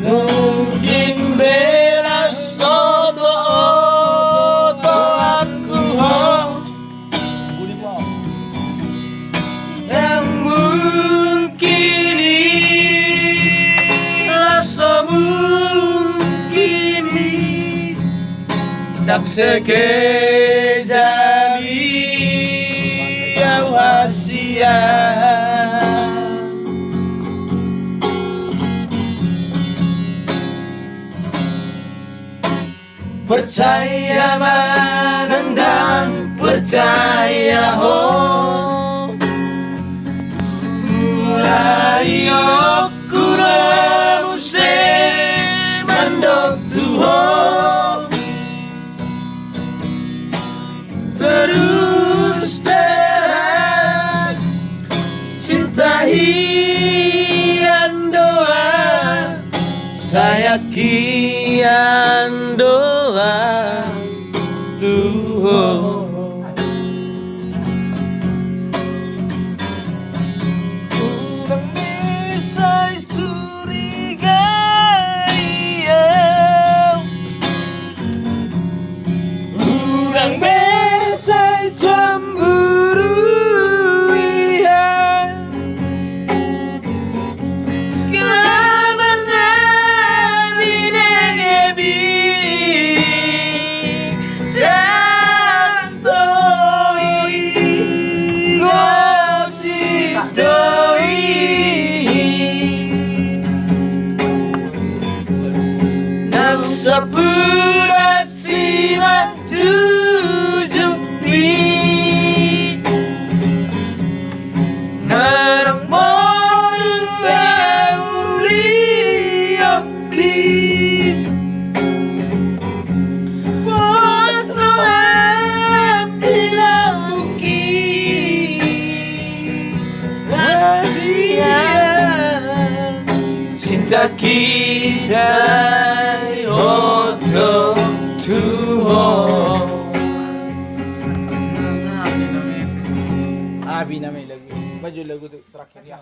Mungkin belas toto aku yang mungkin rasa mungkin tak sekejali yang hasia. Percaya manang dan percaya ho mulai aku remuse mandok tuho terus terang cinta hian doa saya kian doa Tuhan. Kurang bisa curigai, kurang bisa cemburu, sepura simat tujubi narang modu teuri yopi posto bila buki rahasia cinta kisah Oto Tuho. Abi na may lagu. Baju lagu terakhir ya.